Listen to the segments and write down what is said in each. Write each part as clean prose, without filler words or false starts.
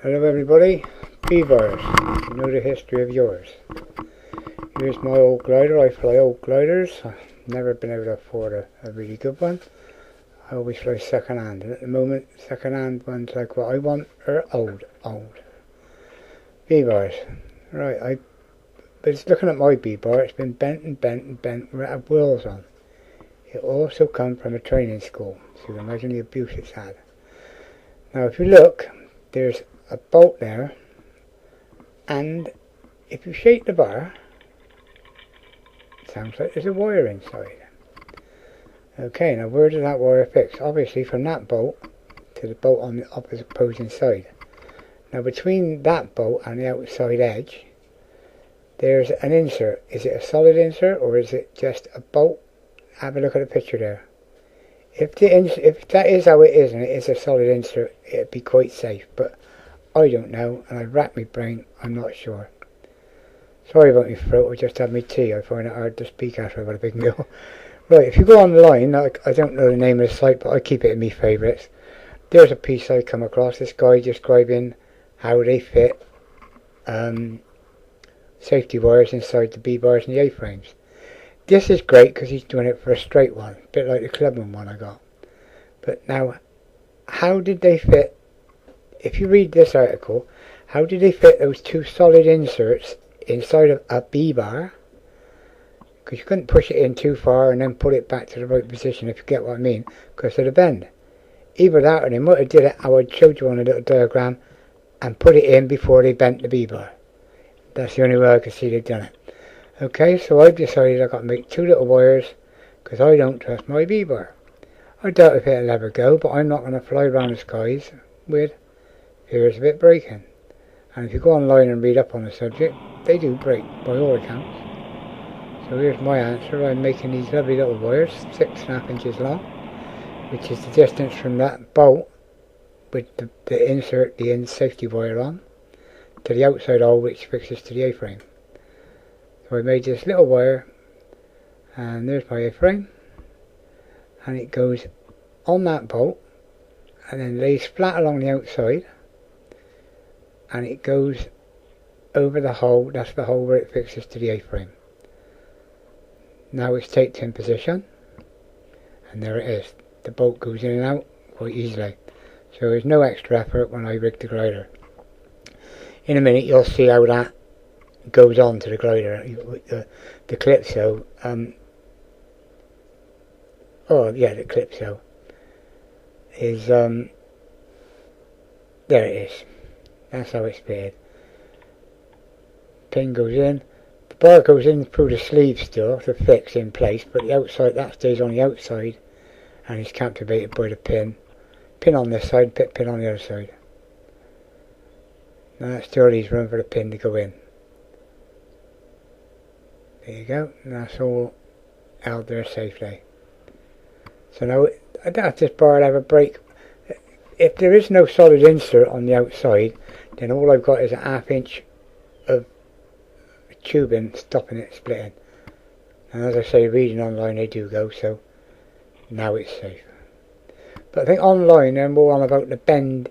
Hello everybody, B-bars, you know the history of yours. Here's my old glider. I fly old gliders. I've never been able to afford a really good one. I always fly second hand, and at the moment second hand ones like what I want are old. B-bars. Right, I was looking at my B-bar. It's been bent and bent and bent. We're out of wheels on. It also come from a training school, so you can imagine the abuse it's had. Now if you look, there's a bolt there, and if you shake the bar, it sounds like there's a wire inside. Okay, now where does that wire fix? Obviously from that bolt to the bolt on the opposing side. Now between that bolt and the outside edge, there's an insert. Is it a solid insert or is it just a bolt? Have a look at the picture there. If that is how it is, and it is a solid insert, it'd be quite safe, but I don't know, and I racked my brain, I'm not sure. Sorry about my throat, I just had my tea. I find it hard to speak after I've had a big meal. Right, if you go online, I don't know the name of the site, but I keep it in my favourites. There's a piece I come across, this guy describing how they fit safety wires inside the B-bars and the A-frames. This is great because he's doing it for a straight one, a bit like the Clubman one I got. But now, how did they fit? If you read this article, how did they fit those two solid inserts inside of a B-bar? Because you couldn't push it in too far and then put it back to the right position, if you get what I mean, because of the bend. Either that or they might have did it how I showed you on a little diagram and put it in before they bent the B-bar. That's the only way I could see they've done it. Okay, so I've decided I've got to make two little wires because I don't trust my B-bar. I doubt if it'll ever go, but I'm not going to fly around the skies with fears of it breaking. And if you go online and read up on the subject, they do break by all accounts. So here's my answer. I'm making these lovely little wires, 6.5 inches long, which is the distance from that bolt with the insert, the safety wire on, to the outside hole which fixes to the A-frame. So I made this little wire, and there's my A-frame, and it goes on that bolt and then lays flat along the outside, and it goes over the hole. That's the hole where it fixes to the A-frame. Now it's taped in position, and there it is. The bolt goes in and out quite easily, so there's no extra effort when I rig the glider. In a minute you'll see how that goes on to the glider with the Calypso. The Calypso is there it is. That's how it's fitted. Pin goes in, the bar goes in through the sleeve still to fix in place, but the outside, that stays on the outside and is captivated by the pin on this side, pin on the other side. Now that still leaves room for the pin to go in. There you go, and that's all held there safely. So now I doubt this bar will ever break. If there is no solid insert on the outside, then all I've got is a 1/2 inch of tubing stopping it splitting. And as I say, reading online they do go, so now it's safe. But I think online they're more on about the bend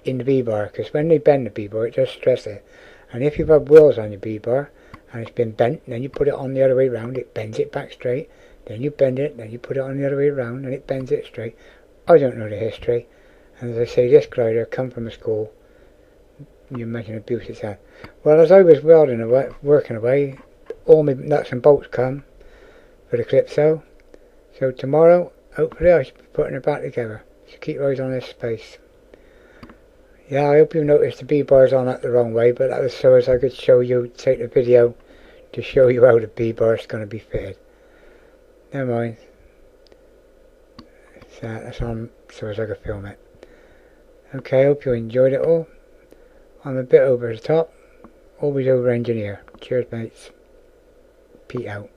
in the B-bar, because when they bend the B-bar it does stress it. And if you've had wheels on your B-bar and it's been bent, and then you put it on the other way round, it bends it back straight, then you bend it, then you put it on the other way round and it bends it straight. I don't know the history, and as I say, this glider come from a school. You imagine abuse it's had. Well, as I was welding away, working away, all my nuts and bolts come for the Calypso, so tomorrow hopefully I should be putting it back together. So keep your eyes on this space. Yeah, I hope you noticed the B-bar's on it the wrong way, but that was so as I could show you, take the video to show you how the B-bar is going to be fitted. Never mind. That's on so as I could film it. Okay, I hope you enjoyed it all. I'm a bit over the top. Always over engineer. Cheers mates. Pete out.